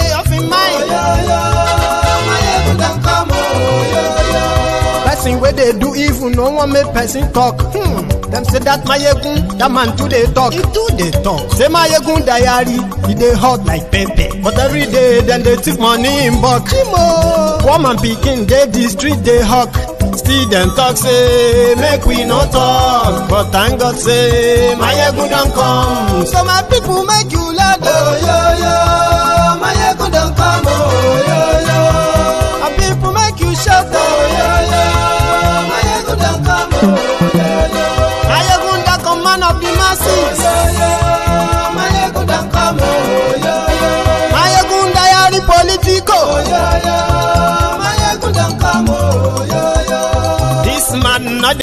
way of in mind. Mayegun don't come, Person where they do evil, no one make person talk. Them say that Mayegun, that man too they talk. He too they talk. Say Mayegun diary, he dey hot like pepper. But every day, then they take money in bulk. Woman picking, they the street, they hawk. Still them talk, say, make we no talk. But thank God, say, Mayegun don't come. So my people make you laugh. Mayegun don't come, And people make you shout. Mayegun don't come, Mayegun don't come, man of the masses. Mayegun don't come, Mayegun diary politico. Mayegun don't come, This man not.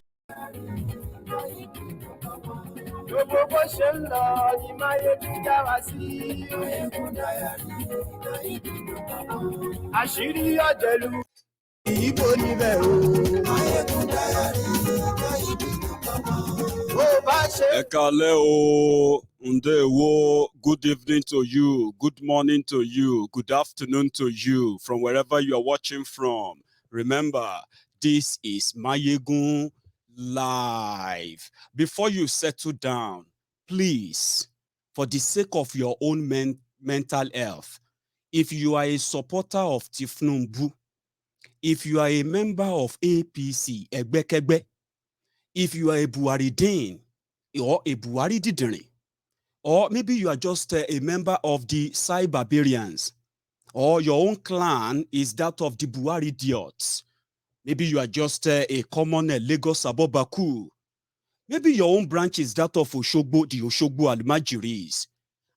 gbogbo bó ṣe ń lọ ni Mayegun já wa sí. Àṣírí ọ̀jẹ̀lú ìbò níbẹ̀ o. Bó bá ṣe. Ẹ káalẹ́ o, Ndewo, good evening to you, good morning to you, good afternoon to you, from wherever you are watching from. Remember, this is Mayegun Live. Before you settle down, please, for the sake of your own mental health, if you are a supporter of Tinubu, if you are a member of APC, Egbekegbe, if you are a Buharidin or a Buharididiri, or maybe you are just a member of the Cyberbarians, or your own clan is that of the Buharidiots, maybe you are just a common Lagos Abobaku, maybe your own branch is that of Oshogbo, the Oshogbo Almajiris.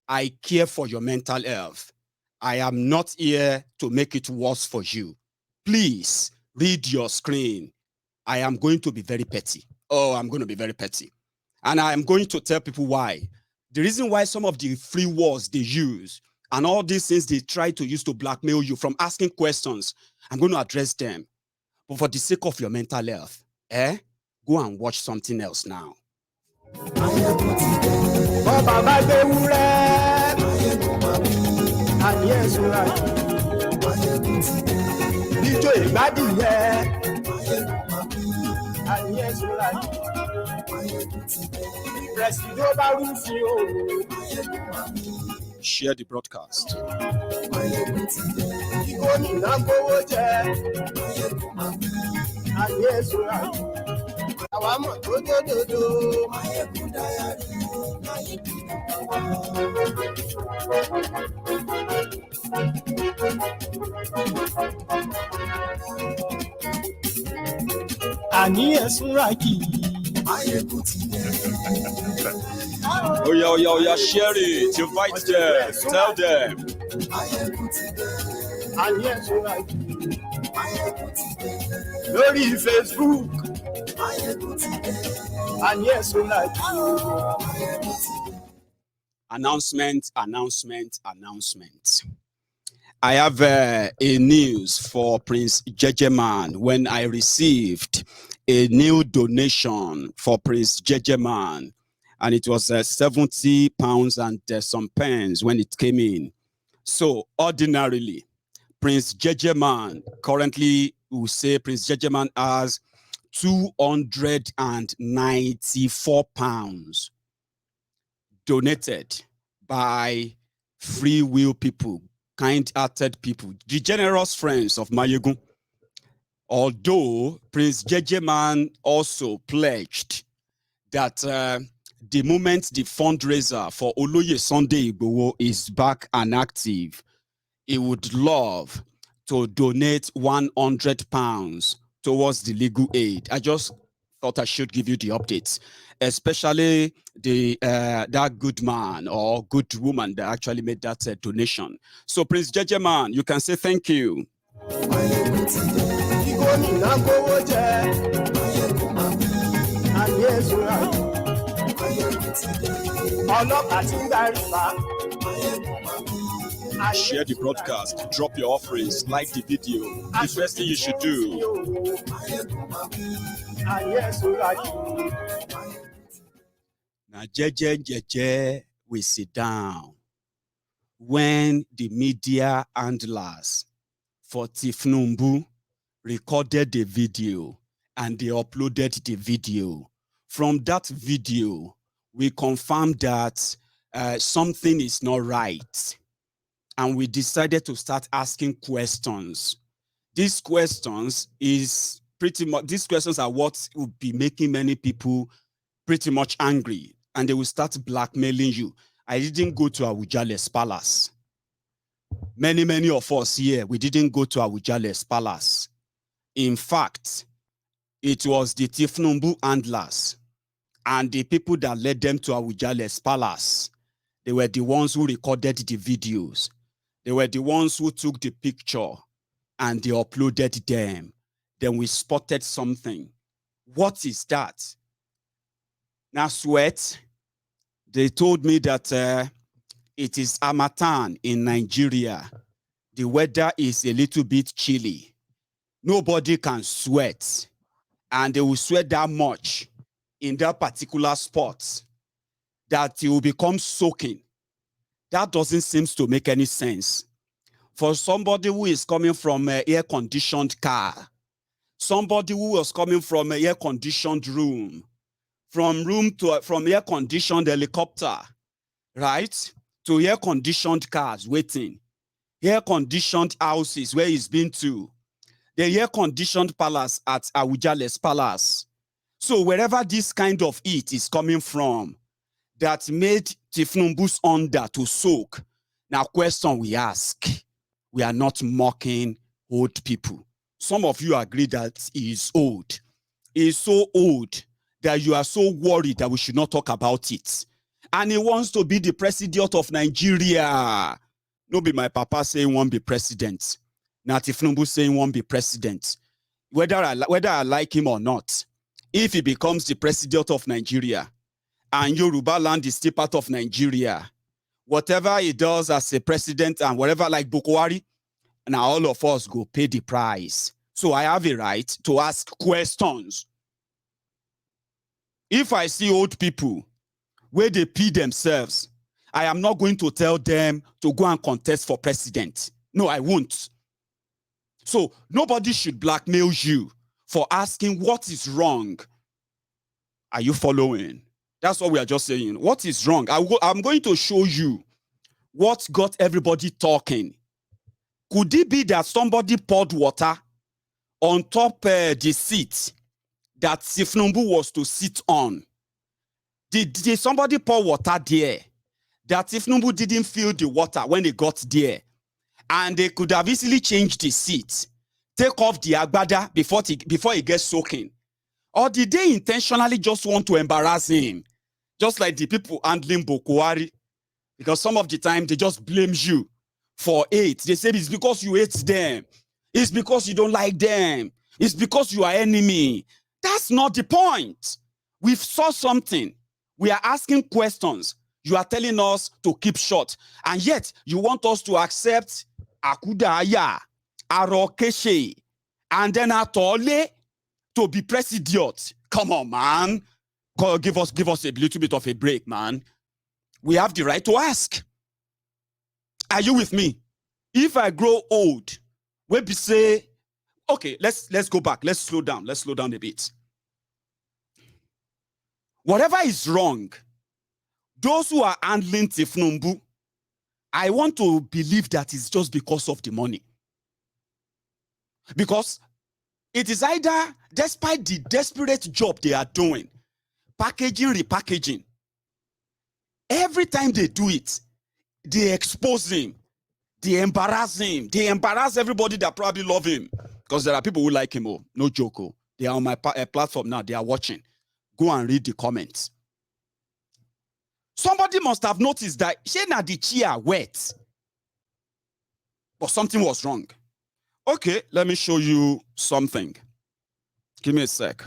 I care for your mental health. I am not here to make it worse for you. Please read your screen. I am going to be very petty. Oh, I'm going to be very petty. And I am going to tell people why. The reason why some of the free words they use and all these things they try to use to blackmail you from asking questions, I'm going to address them. But for the sake of your mental health, go and watch something else now. Share the broadcast. Oh yeah, share it. Invite them. Tell them. Lórí Facebook. Announcement. I have a news for Prince Jejeman. When I received a new donation for Prince Jejeman, and it was 70 pounds and some pence when it came in. So ordinarily, Prince Jejeman, currently we say Prince Jejeman has 294 pounds donated by free will people, kind-hearted people, the generous friends of Mayegun. Although Prince Jejeman also pledged that the moment the fundraiser for Oloye Sunday Igboho is back and active, he would love to donate 100 pounds towards the legal aid. I just thought I should give you the updates, especially the that good man or good woman that actually made that donation. So Prince Jejeman, you can say thank you. Share the broadcast, drop your offerings, like the video. The first thing you should do. Now, Jeje, we sit down. when the media handlers for Tinubu recorded the video and they uploaded the video. From that video, we confirmed that something is not right. And we decided to start asking questions. These questions are what will be making many people pretty much angry, and they will start blackmailing you. I didn't go to Awujale's palace. Many of us here, we didn't go to Awujale's palace. In fact, it was the Tinubu handlers and the people that led them to Awujale's palace. They were the ones who recorded the videos. They were the ones who took the picture and they uploaded them. Then we spotted something. What is that? Now, sweat. They told me that it is Harmattan in Nigeria. The weather is a little bit chilly. Nobody can sweat. And they will sweat that much in that particular spot that it will become soaking. That doesn't seem to make any sense. For somebody who is coming from an air-conditioned car, somebody who was coming from an air-conditioned room, from air-conditioned helicopter, right, to air-conditioned cars waiting, air-conditioned houses where he's been to, the air-conditioned palace at Awujale's palace. So wherever this kind of heat is coming from, that made Tinubu's under to soak. Now, question we ask, we are not mocking old people. Some of you agree that he is old. He is so old that you are so worried that we should not talk about it. And he wants to be the president of Nigeria. No be my papa saying won't be president. Now Tinubu saying won't be president. Whether I like him or not, if he becomes the president of Nigeria, and Yoruba land is still part of Nigeria, whatever he does as a president and whatever, like Bukwari, now all of us go pay the price. So I have a right to ask questions. If I see old people where they pee themselves, I am not going to tell them to go and contest for president. No, I won't. So nobody should blackmail you for asking what is wrong. Are you following? That's what we are just saying. What is wrong? I'm going to show you what got everybody talking. Could it be that somebody poured water on top the seat that Tinubu was to sit on? Did somebody pour water there that Tinubu didn't feel the water when they got there? And they could have easily changed the seat, take off the agbada before he gets soaking. Or did they intentionally just want to embarrass him? Just like the people handling Bukwari. Because some of the time they just blame you for hate. They say it's because you hate them. It's because you don't like them. It's because you are enemy. That's not the point. We've saw something. We are asking questions. You are telling us to keep short. And yet you want us to accept Akudaya, Arokeshe, and then Atole to be president. Come on, man. Give us a little bit of a break, man. We have the right to ask. Are you with me? If I grow old, we say, okay, let's go back. Let's slow down. Let's slow down a bit. Whatever is wrong, those who are handling Tinubu, I want to believe that it's just because of the money. Because it is either, despite the desperate job they are doing, packaging, repackaging, every time they do it, they expose him, they embarrass him, they embarrass everybody that probably love him. Because there are people who like him, oh, no joke. Oh. They are on my platform now, they are watching. Go and read the comments. Somebody must have noticed that the chair wet, but something was wrong. Okay, let me show you something. Give me a sec.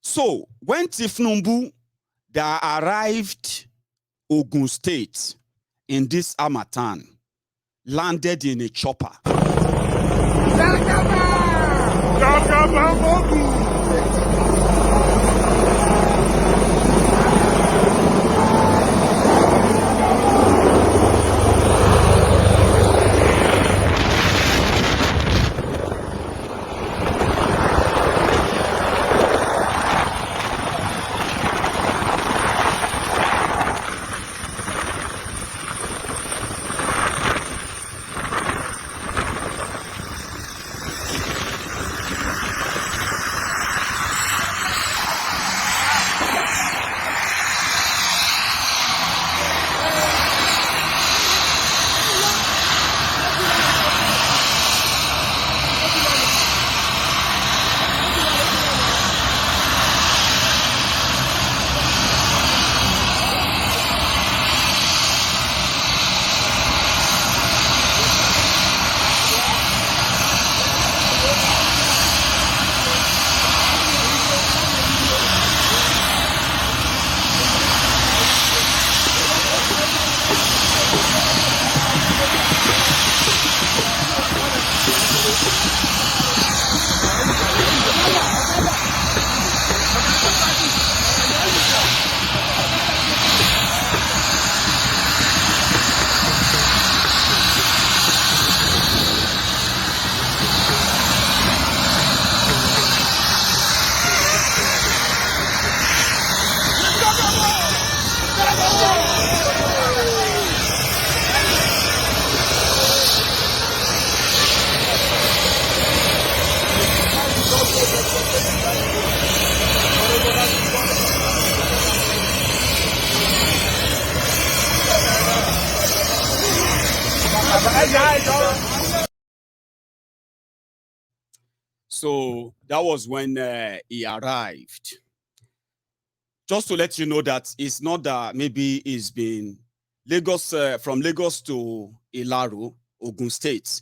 So, when Tinubu that arrived Ogun State in this Harmattan, landed in a chopper. So that was when he arrived. Just to let you know that it's not that maybe it's been Lagos, from Lagos to Ilaro, Ogun State.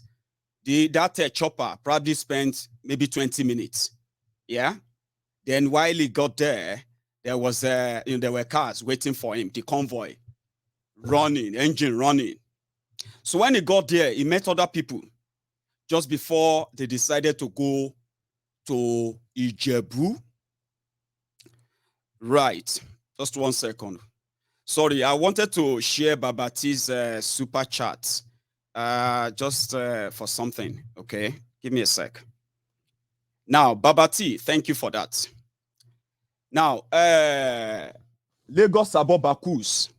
That chopper probably spent maybe 20 minutes. Yeah. Then while he got there, there were cars waiting for him, the convoy running, engine running. So when he got there, he met other people just before they decided to go to Ijebu. Right. Just 1 second. Sorry, I wanted to share Babati's super chat just for something. Okay, give me a sec. Now, Babati, thank you for that. Now, Lagos Abobakus,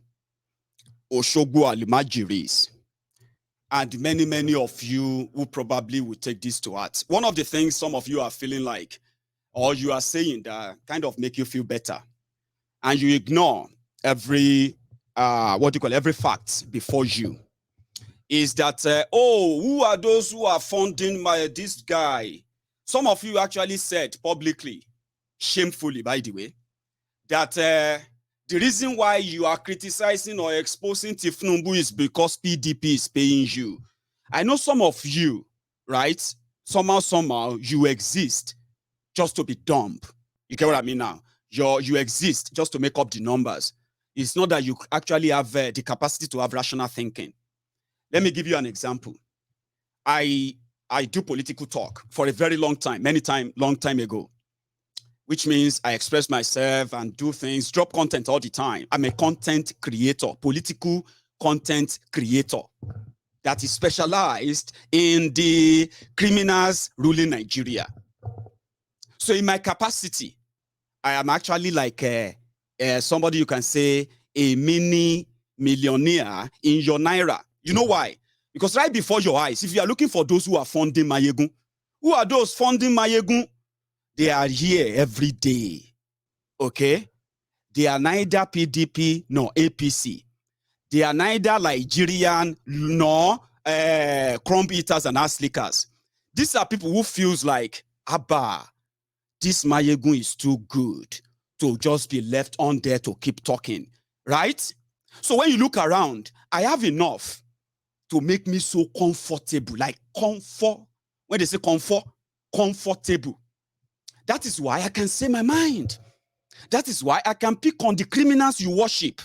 Oshogbo Alimajiris, and many of you who probably will take this to heart. One of the things some of you are feeling like, or you are saying that kind of make you feel better, and you ignore every every fact before you, is that who are those who are funding this guy? Some of you actually said publicly, shamefully by the way, that the reason why you are criticizing or exposing Tinubu is because PDP is paying you. I know some of you, right? Somehow you exist just to be dumb. You get what I mean now? You exist just to make up the numbers. It's not that you actually have the capacity to have rational thinking. Let me give you an example. I do political talk for a very long time, long time ago, which means I express myself and do things, drop content all the time. I'm a content creator, political content creator that is specialized in the criminals ruling Nigeria. So in my capacity, I am actually like somebody you can say a mini millionaire in your naira. You know why? Because right before your eyes, if you are looking for those who are funding Mayegun, who are those funding Mayegun? They are here every day. Okay? They are neither PDP nor APC. They are neither Nigerian nor crumb eaters and ass lickers. These are people who feels like, Abba, this Mayegun is too good to just be left on there to keep talking, right? So when you look around, I have enough to make me so comfortable, like comfort. When they say comfort, comfortable. That is why I can say my mind. That is why I can pick on the criminals you worship.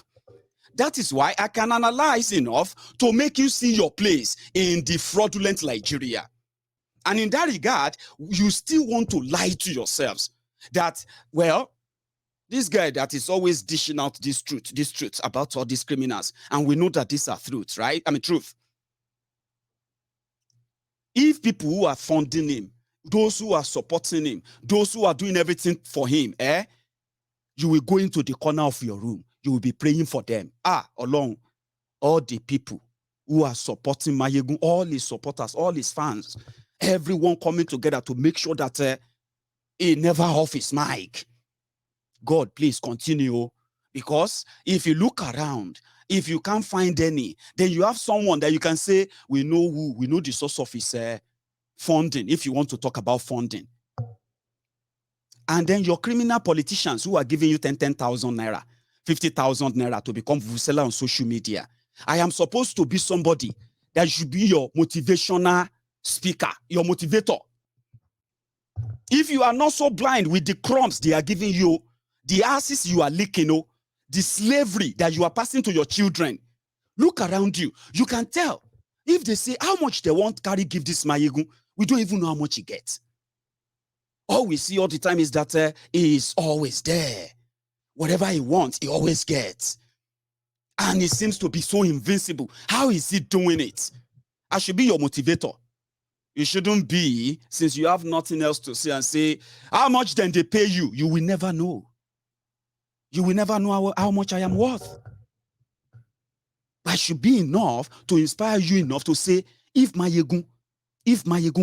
That is why I can analyze enough to make you see your place in the fraudulent Nigeria. And in that regard, you still want to lie to yourselves that, well, this guy that is always dishing out this truth about all these criminals, and we know that these are truths, right? I mean, truth. If people who are funding him, those who are supporting him, those who are doing everything for him, you will go into the corner of your room. You will be praying for them. Along all the people who are supporting Mayegun, all his supporters, all his fans, everyone coming together to make sure that he never off his mic. God, please continue. Because if you look around, if you can't find any, then you have someone that you can say, we know the source of his funding, if you want to talk about funding. And then your criminal politicians who are giving you 10,000 naira, 50,000 naira to become Vusela on social media. I am supposed to be somebody that should be your motivational speaker, your motivator. If you are not so blind with the crumbs they are giving you, the asses you are licking, the slavery that you are passing to your children, look around you. You can tell. If they say how much they want carry give this Mayegun, we don't even know how much he gets. All we see all the time is that he is always there. Whatever he wants, he always gets. And he seems to be so invincible. How is he doing it? I should be your motivator. You shouldn't be, since you have nothing else to say, and say, how much then they pay you? You will never know. You will never know how much I am worth. But I should be enough to inspire you enough to say, if Mayegun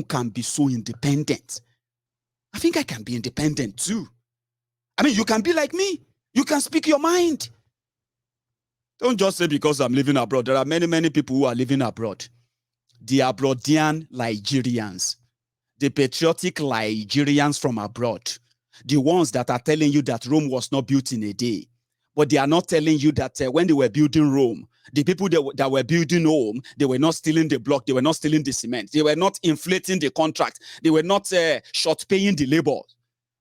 can be so independent, I think I can be independent too. I mean, you can be like me. You can speak your mind. Don't just say because I'm living abroad. There are many people who are living abroad. the abroadian Nigerians, the patriotic Nigerians from abroad, the ones that are telling you that Rome was not built in a day, but they are not telling you that when they were building Rome, the people that were building Rome, they were not stealing the block, they were not stealing the cement, they were not inflating the contract, they were not short paying the labor.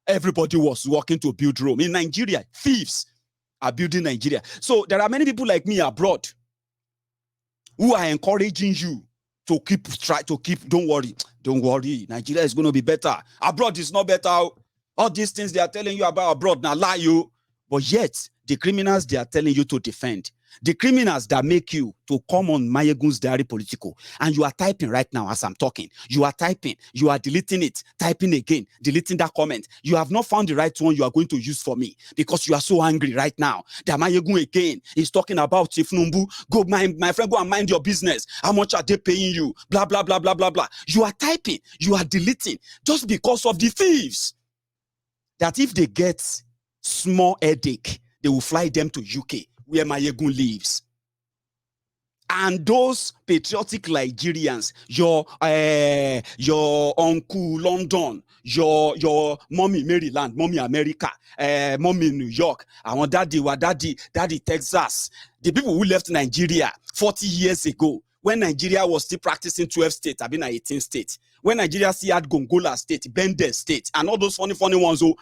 Everybody was working to build Rome. In Nigeria, thieves are building Nigeria. So there are many people like me abroad who are encouraging you to keep, don't worry, Nigeria is going to be better. Abroad is not better. All these things they are telling you about abroad, now lie you. But yet, the criminals they are telling you to defend, the criminals that make you to come on Mayegun's Diary Political, and you are typing right now as I'm talking, you are typing, you are deleting it, typing again, deleting that comment. You have not found the right one you are going to use for me because you are so angry right now that Mayegun again is talking about Tinubu. Go, my friend, go and mind your business. How much are they paying you? Blah, blah, blah, blah, blah, blah. You are typing, you are deleting just because of the thieves. That if they get small headache, they will fly them to UK where Mayegun lives. And those patriotic Nigerians, your uncle London, your mommy Maryland, mommy America, mommy New York, our daddy Texas, the people who left Nigeria 40 years ago, when Nigeria was still practicing 12 states, I've been at 18 states, when Nigeria still had Gongola state, Bende state, and all those funny ones who,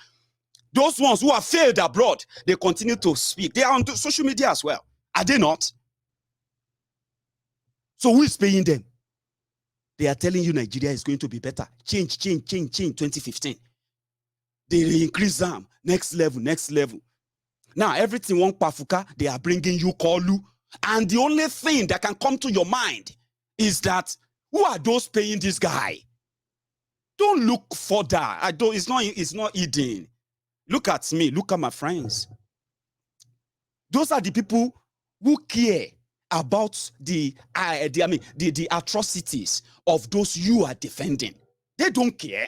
those ones who have failed abroad, they continue to speak. They are on social media as well. Are they not? So who is paying them? They are telling you Nigeria is going to be better. Change, 2015. They increase them. Next level. Now, everything one pafuka, they are bringing you Kolu. And the only thing that can come to your mind is that, who are those paying this guy? Don't look further. It's not eating. Look at me. Look at my friends. Those are the people who care about the atrocities of those you are defending. They don't care.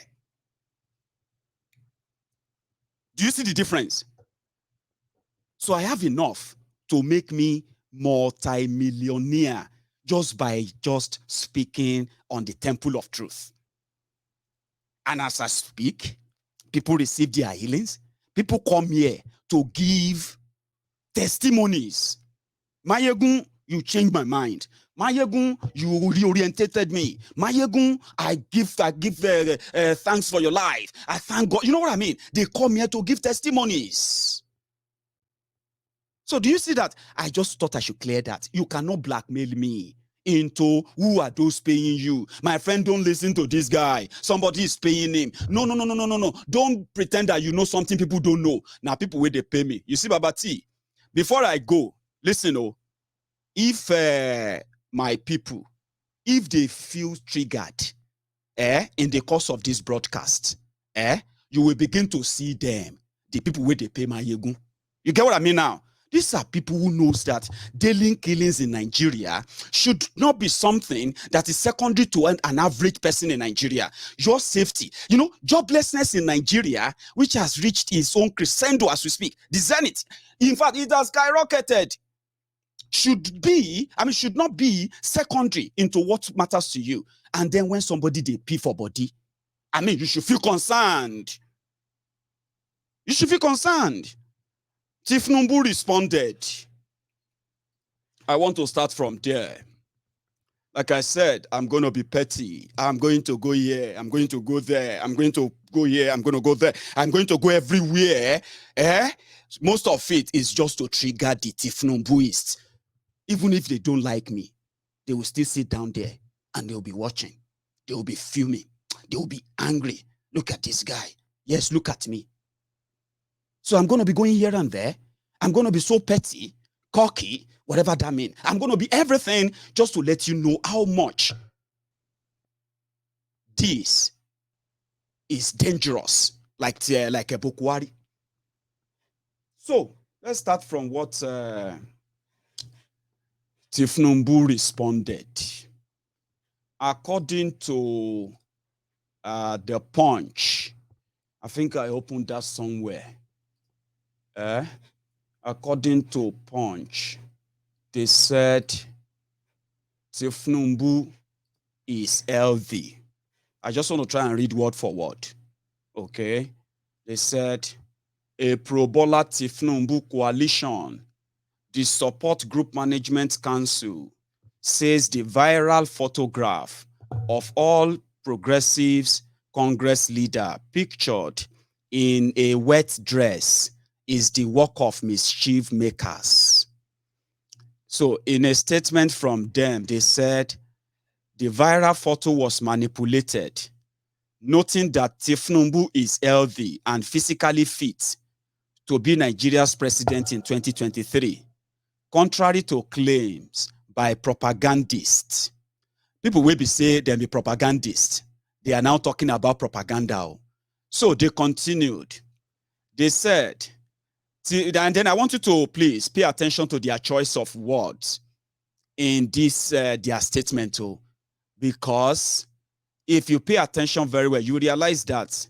Do you see the difference? So I have enough to make me multi-millionaire just by speaking on the temple of truth. And as I speak, people receive their healings. People come here to give testimonies. Mayegun, you changed my mind. Mayegun, you reorientated me. Mayegun, I give thanks for your life. I thank God. You know what I mean? They come here to give testimonies. So do you see that? I just thought I should clear that. You cannot blackmail me into who are those paying you. My friend, don't listen to this guy. Somebody is paying him. No. Don't pretend that you know something people don't know. Now people where they pay me. You see, Baba T, before I go, listen, if my people, if they feel triggered in the course of this broadcast, you will begin to see them, the people where they pay Mayegun. You get what I mean now? These are people who knows that daily killings in Nigeria should not be something that is secondary to an average person in Nigeria. Your safety, joblessness in Nigeria, which has reached its own crescendo as we speak, the zenith. In fact, it has skyrocketed. Should not be secondary into what matters to you. And then when somebody they pay for body, you should feel concerned. You should feel concerned. Tinubu responded. I want to start from there. Like I said, I'm going to be petty. I'm going to go here. I'm going to go there. I'm going to go here. I'm going to go there. I'm going to go everywhere. Most of it is just to trigger the Tinubuists. Even if they don't like me, they will still sit down there and they'll be watching. They will be fuming. They will be angry. Look at this guy. Yes, look at me. So I'm going to be going here and there. I'm going to be so petty, cocky, whatever that means. I'm going to be everything just to let you know how much this is dangerous, like a Bokwari. So let's start from what Tinubu responded. According to the Punch, I think I opened that somewhere. According to Punch, they said Tinubu is healthy. I just want to try and read word for word. Okay. They said a pro-Bola Tinubu coalition, the Support Group Management Council, says the viral photograph of all progressives Congress leader pictured in a wet dress is the work of mischief makers. So in a statement from them, they said the viral photo was manipulated, noting that Tinubu is healthy and physically fit to be Nigeria's president in 2023, contrary to claims by propagandists. People will be saying they be propagandists. They are now talking about propaganda. So they continued. They said, and then I want you to please pay attention to their choice of words in this their statement, because if you pay attention very well, you realize that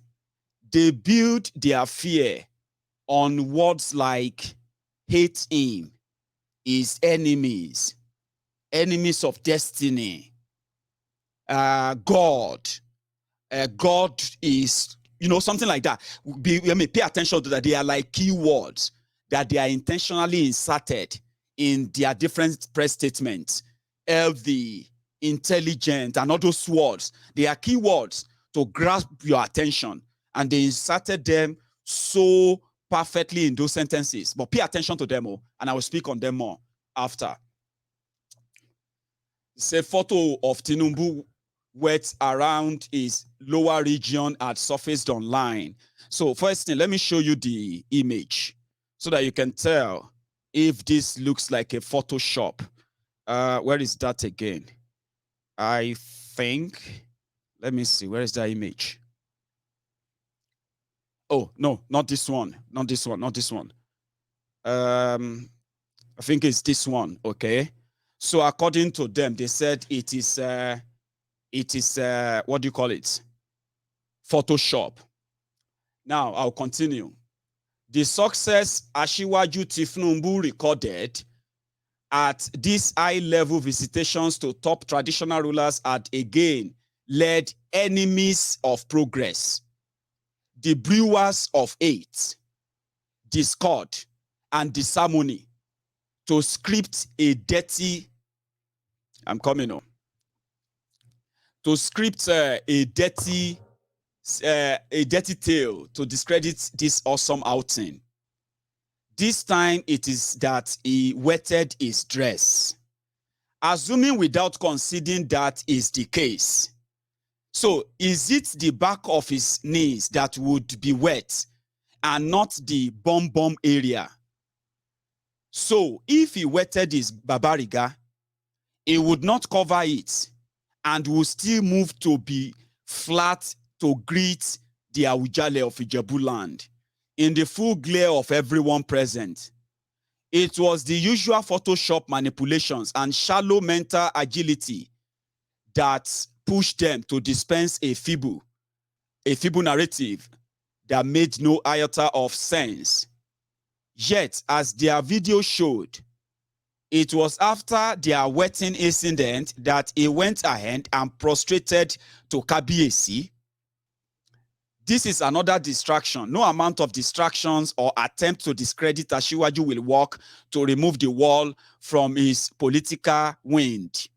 they build their fear on words like hate him, his enemies, enemies of destiny, God, God is, something like that. Pay attention to that. They are like keywords that they are intentionally inserted in their different press statements. Healthy, intelligent, and all those words. They are keywords to grasp your attention, and they inserted them so perfectly in those sentences. But pay attention to them, and I will speak on them more after. It's a photo of Tinubu wet around his lower region had surfaced online. So first thing, let me show you the image so that you can tell if this looks like a Photoshop. Where is that again? I think, let me see, where is that image? Oh, no, not this one, not this one, not this one. I think it's this one, okay? So according to them, they said it is what do you call it? Photoshop. Now I'll continue. The success Asiwaju Tinubu recorded at these high-level visitations to top traditional rulers had again led enemies of progress, the brewers of hate, discord, and disharmony to script a dirty, I'm coming on, to script a dirty tale to discredit this awesome outing. This time it is that he wetted his dress. Assuming without conceding that is the case. So is it the back of his knees that would be wet and not the bum area? So if he wetted his babariga, he would not cover it and will still move to be flat to greet the Awujale of Ijebu land in the full glare of everyone present. It was the usual Photoshop manipulations and shallow mental agility that pushed them to dispense a feeble narrative that made no iota of sense. Yet, as their video showed, it was after their wetting incident that he went ahead and prostrated to Kabiyesi. This is another distraction. No amount of distractions or attempt to discredit Asiwaju will work to remove the wall from his political wind.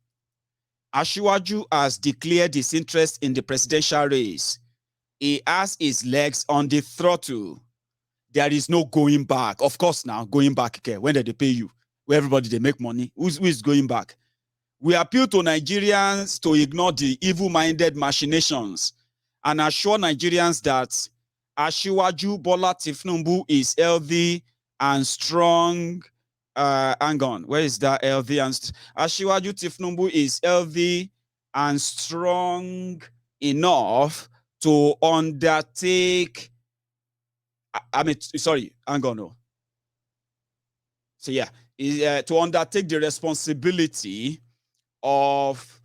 Asiwaju has declared his interest in the presidential race. He has his legs on the throttle. There is no going back. Of course now, going back, okay, when they pay you, where everybody, they make money. Who is going back? We appeal to Nigerians to ignore the evil-minded machinations and assure Nigerians that Asiwaju Bola Tinubu is healthy and strong. Hang on, where is that healthy and Asiwaju Tinubu is healthy and strong enough to undertake. Sorry, hang on. No. So yeah, to undertake the responsibility of.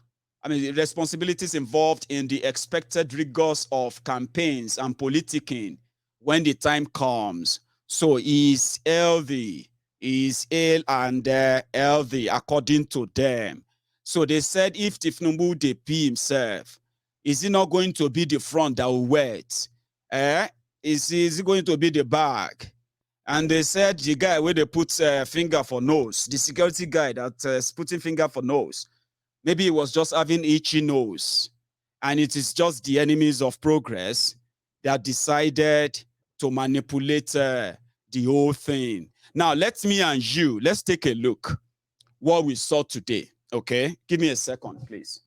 The responsibilities involved in the expected rigors of campaigns and politicking when the time comes. So he's healthy, he's ill and healthy according to them. So they said if Tinubu dey pee himself, is he not going to be the front that will wet? Is he going to be the back? And they said the guy where they put finger for nose, the security guy that is putting finger for nose, maybe he was just having itchy nose. And it is just the enemies of progress that decided to manipulate the whole thing. Now, let's take a look what we saw today. Okay, give me a second, please.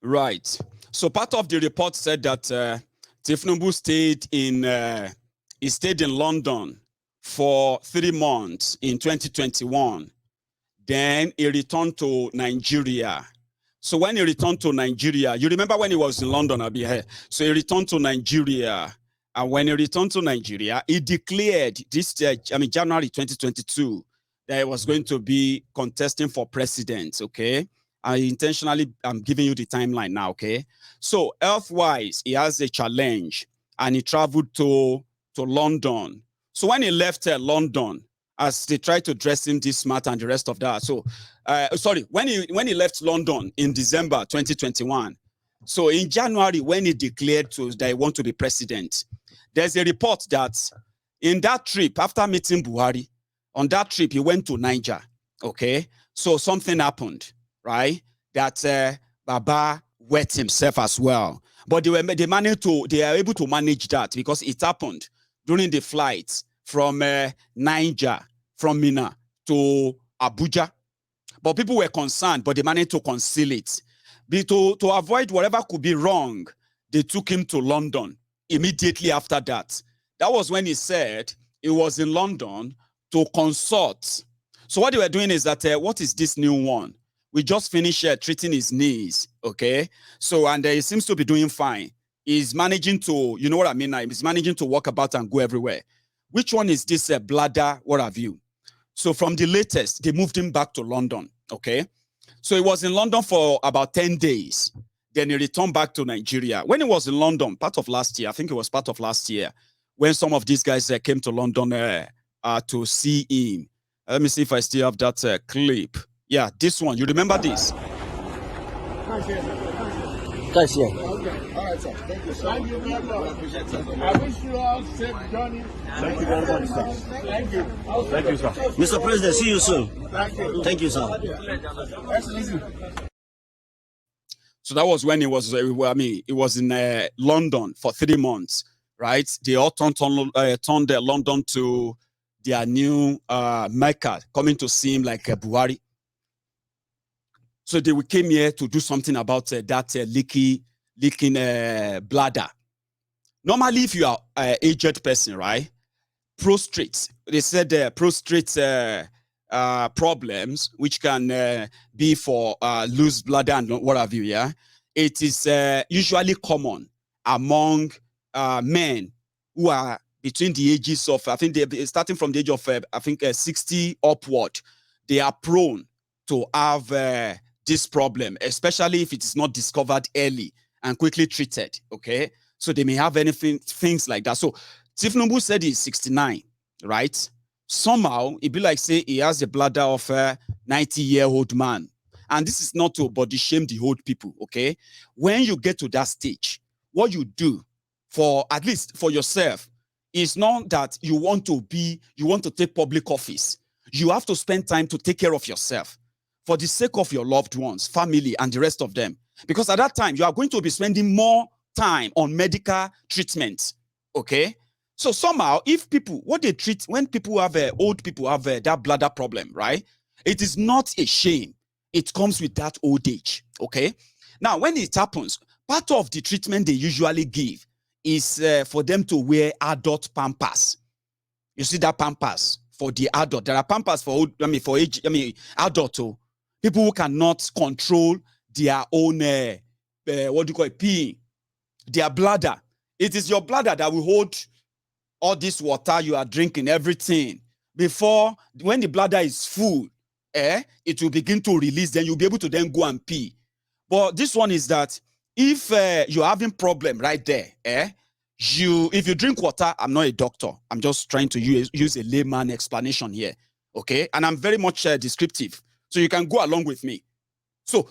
Right. So part of the report said that Tinubu stayed in London for 3 months in 2021. Then he returned to Nigeria. So when he returned to Nigeria, you remember when he was in London, I'll be here. So he returned to Nigeria. And when he returned to Nigeria, he declared this, January 2022, that he was going to be contesting for president, okay? I'm giving you the timeline now, okay? So health-wise, he has a challenge, and he traveled to London. So when he left London, as they tried to dress him this smart and the rest of that. So, when he left London in December 2021, so in January, when he declared that he want to be president, there's a report that in that trip, after meeting Buhari, on that trip, he went to Niger, okay? So something happened, right? That Baba wet himself as well. But they are able to manage that because it happened during the flights from Niger, from Mina to Abuja. But people were concerned, but they managed to conceal it. To avoid whatever could be wrong, they took him to London immediately after that. That was when he said he was in London to consult. So what they were doing is that, what is this new one? We just finished treating his knees, okay? So, and he seems to be doing fine. He's managing to, you know what I mean? He's managing to walk about and go everywhere. Which one is this bladder? What have you? So from the latest, they moved him back to London, okay? So he was in London for about 10 days. Then he returned back to Nigeria. When he was in London, part of last year, I think it was part of last year, when some of these guys came to London to see him. Let me see if I still have that clip. Yeah, this one. You remember this? Guys, yeah. Okay. All right, sir. Thank you, sir. Thank you very much. I wish you all safe journey. Thank you very much, sir. Thank you. Thank you, sir. Mr. President, see you soon. Thank you. Thank you, sir. Excellency. So that was when he was, he was in London for 3 months, right? They all turned London to their new Mecca, coming to see him like Buhari. So they came here to do something about that leaking bladder. Normally, if you are an aged person, right, prostrate, they said prostrate problems, which can be for loose bladder and what have you, yeah, it is usually common among men who are between the ages of, I think, starting from the age of, 60 upward, they are prone to have this problem, especially if it is not discovered early and quickly treated, okay? So they may have things like that. So Tinubu said he's 69, right? Somehow, it be like, say, he has the bladder of a 90-year-old man. And this is not to body shame the old people, okay? When you get to that stage, what you do, for at least for yourself, is not that you want to take public office. You have to spend time to take care of yourself for the sake of your loved ones, family, and the rest of them. Because at that time, you are going to be spending more time on medical treatment, okay? So somehow, if people, what they treat, when people have, old people have that bladder problem, right? It is not a shame. It comes with that old age, okay? Now, when it happens, part of the treatment they usually give is for them to wear adult pampers. You see that pampers for the adult. There are pampers for adult, people who cannot control their own, peeing, their bladder. It is your bladder that will hold all this water you are drinking, everything. Before, when the bladder is full, it will begin to release, then you'll be able to then go and pee. But this one is that if you're having problem right there, if you drink water, I'm not a doctor. I'm just trying to use a layman explanation here. Okay. And I'm very much descriptive. So you can go along with me. So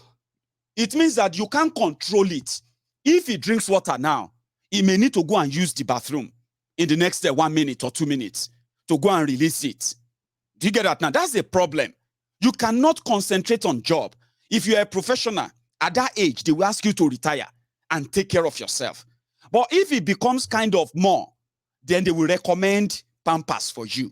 it means that you can't control it. If he drinks water now, he may need to go and use the bathroom in the next 1 minute or 2 minutes to go and release it. Do you get that now? That's a problem. You cannot concentrate on job. If you're a professional, at that age, they will ask you to retire and take care of yourself. But if it becomes kind of more, then they will recommend Pampers for you.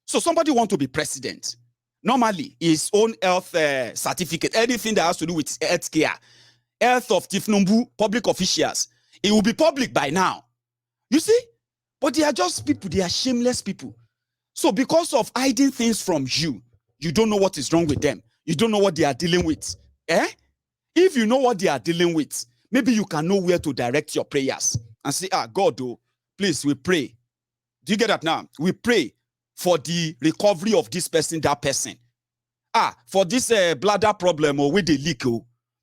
So somebody want to be president. Normally, his own health certificate, anything that has to do with health care, health of Tinubu, public officials, it will be public by now. You see? But they are just people, they are shameless people. So because of hiding things from you, you don't know what is wrong with them. You don't know what they are dealing with. If you know what they are dealing with, maybe you can know where to direct your prayers and say, God, please, we pray. Do you get that now? We pray for the recovery of this person, that person. For this bladder problem or with the leak,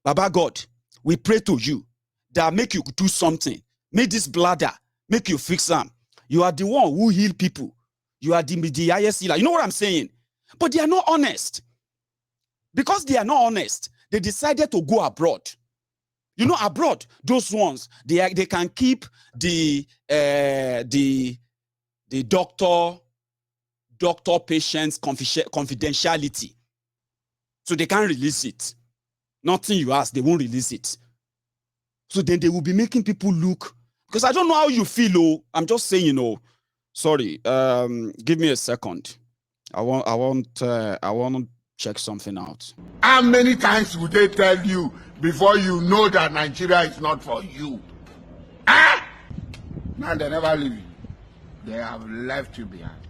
Baba God, we pray to you that make you do something. Make this bladder, make you fix them. You are the one who heal people. You are the highest healer. You know what I'm saying? But they are not honest. Because they are not honest, they decided to go abroad. You know, abroad, those ones, they can keep the doctor patient's confidentiality. So they can't release it. Nothing you ask, they won't release it. So then they will be making people look, because I don't know how you feel, I'm just saying, sorry, give me a second. I want to check something out. How many times would they tell you before you know that Nigeria is not for you? Now they never leave you. They have left you behind.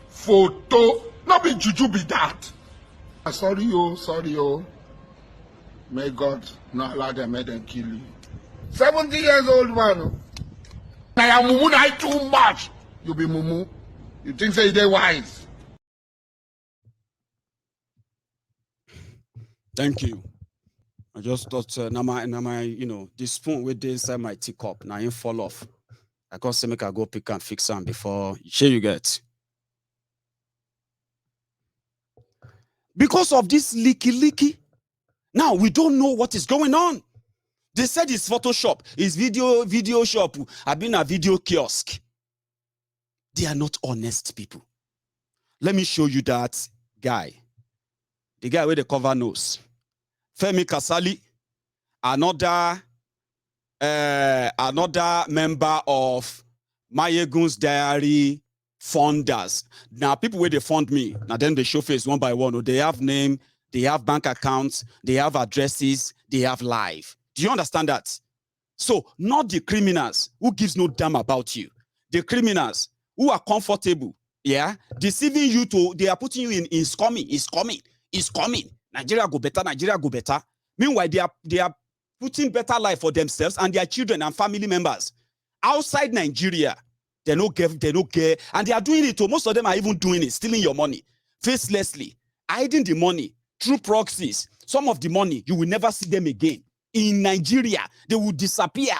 Photo, not be juju be that. Sorry, sorry. May God not allow them, make them kill you. 70 years old man. Now mumu na too much. You be mumu. You think say they wise. Thank you. I just thought now my the spoon with this inside my teacup now it fall off. I can't say make I go pick and fix them before you get. Because of this leaky. Now we don't know what is going on. They said it's Photoshop, it's video shop. I've been a video kiosk. They are not honest people. Let me show you that guy. The guy with the cover nose. Femi Kasali, another member of Mayegun's Diary funders. Now, people where they fund me, now then they show face one by one. They have name, they have bank accounts, they have addresses, they have life. Do you understand that? So, not the criminals who gives no damn about you. The criminals who are comfortable, deceiving you they are putting you in it's coming. Nigeria go better. Meanwhile, they are putting better life for themselves and their children and family members. Outside Nigeria, they don't care. And they are doing it, most of them are even doing it, stealing your money, facelessly, hiding the money through proxies. Some of the money, you will never see them again. In Nigeria, they will disappear.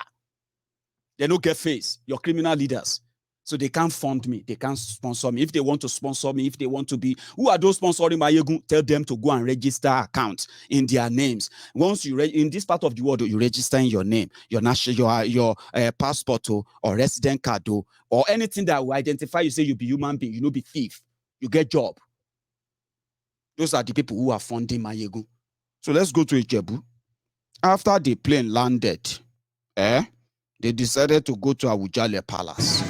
They don't get face, your criminal leaders. So they can't fund me. They can't sponsor me. If they want to sponsor me, if they want to be, who are those sponsoring Mayegun? Tell them to go and register accounts in their names. Once you in this part of the world, you register in your name, your national, your passport or resident card or anything that will identify you. Say you be human being, you know, be thief. You get job. Those are the people who are funding Mayegun. So let's go to Ijebu. After the plane landed, they decided to go to Awujale Palace.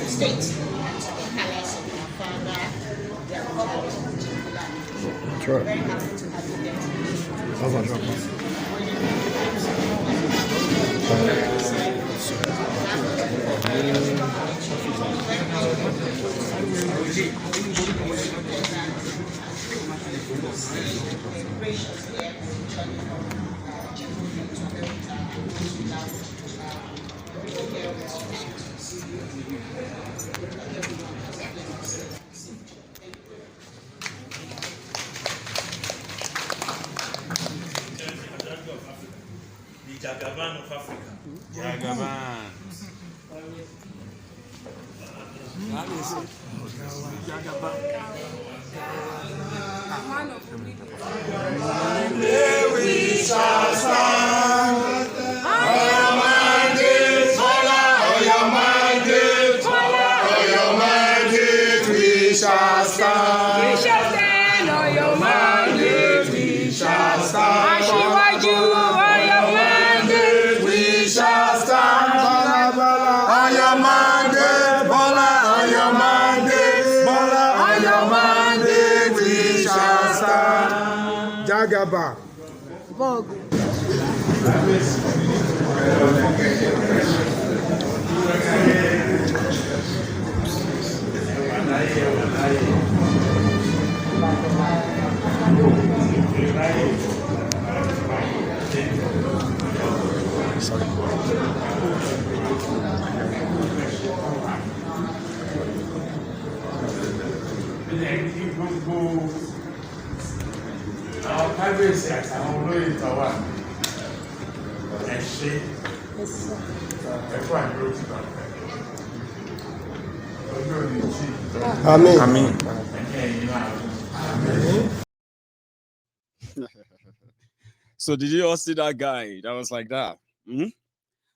State palace of our father. They are covered That's right. very happy to have you there. Jagaban of Africa. Jagaban. We shall stand. On your mandate, on your mandate, on your mandate, we shall stand. We shall stand on your mandate. We shall stand. Aṣíwájú on your mandate. We shall stand. On your mandate, Bola, on your mandate, Bola, on your mandate, we shall stand. Jagaba. Our kábíyèsí àtàwọn olóyè tọ́wà ẹ ṣé ẹ̀kọ́ àdúró ti bá ọjọ́ òní tí Amen. ẹ̀yìn náà. So did you all see that guy that was like that?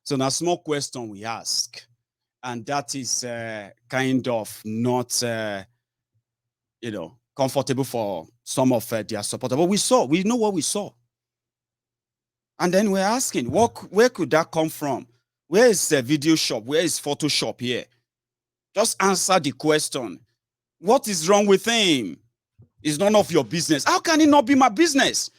So now small question we ask, and that is kind of not, comfortable for some of their supporters. But we know what we saw. And then we're asking, where could that come from? Where is the video shop? Where is Photoshop here? Just answer the question. What is wrong with him? It's none of your business. How can it not be my business?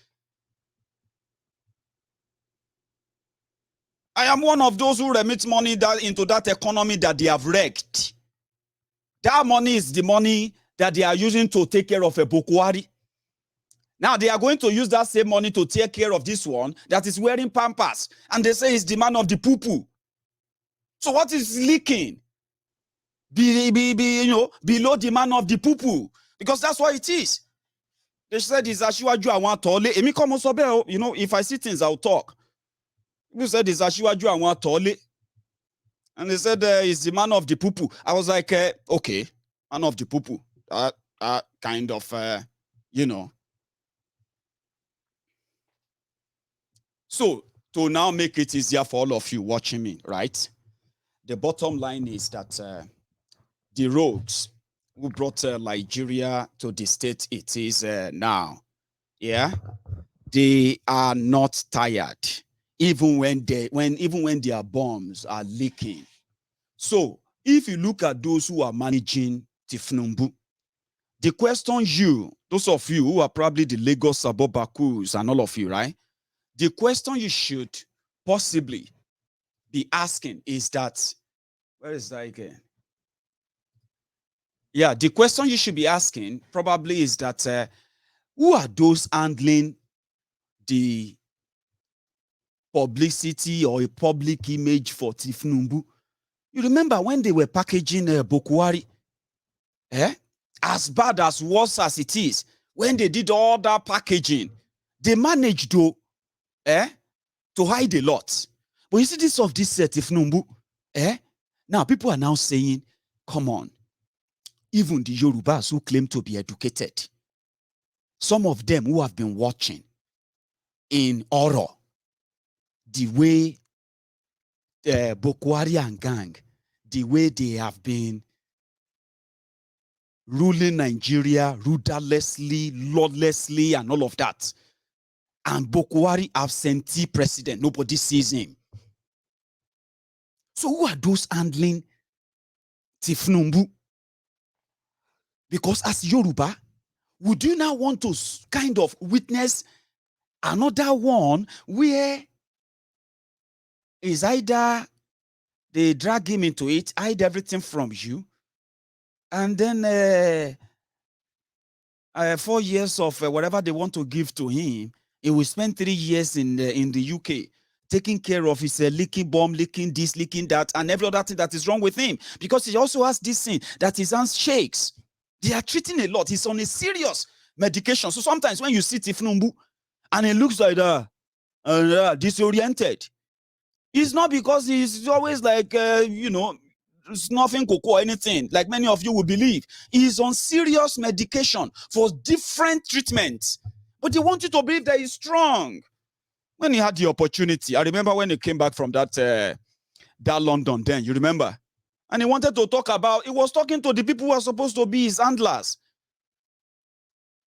I am one of those who remit money into that economy that they have wrecked. That money is the money that they are using to take care of a Bokwari. Now they are going to use that same money to take care of this one that is wearing Pampers. And they say it's the man of the poo-poo. So what is leaking? Below the man of the poo-poo. Because that's what it is. They said it's Ashiwaju I want to if I see things, I'll talk. People said it's Ashiwaju I want to. And they said it's the man of the poo-poo. I was like, okay, man of the poo-poo. Kind of, So, to now make it easier for all of you watching me, right? The bottom line is that the rogues who brought Nigeria to the state it is now, they are not tired, even when their bombs are leaking. So, if you look at those who are managing Tinubu, the question those of you who are probably the Lagos Sabobakus and all of you, right? The question you should possibly be asking is that, where is that again? Yeah, the question you should be asking probably is that, who are those handling the publicity or a public image for Tinubu? You remember when they were packaging Bokwari? As bad, as worse as it is, when they did all that packaging, they managed to hide a lot. But you see this of this Tinubu, now people are now saying, come on, even the Yorubas who claim to be educated, some of them who have been watching in horror, the way Bokwari and gang, the way they have been ruling Nigeria rudderlessly, lawlessly, and all of that. And Bokwari absentee president, nobody sees him. So who are those handling Tinubu? Because as Yoruba, would you now want to kind of witness another one where is either they drag him into it, hide everything from you, and then 4 years of whatever they want to give to him, he will spend 3 years in the UK taking care of his leaking bomb, leaking this, leaking that, and every other thing that is wrong with him. Because he also has this thing that his hands shakes. They are treating a lot. He's on a serious medication. So sometimes when you see Tinubu and he looks like that, disoriented, It's not because he's always like, snuffing cocoa or anything, like many of you will believe. He's on serious medication for different treatments. But they want you to believe that he's strong. When he had the opportunity, I remember when he came back from that London then, you remember? And he wanted to talk about, he was talking to the people who are supposed to be his handlers.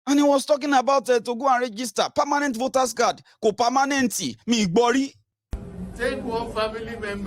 And he was talking about to go and register permanent voters card, co-permanency, me igbori. Take one family member.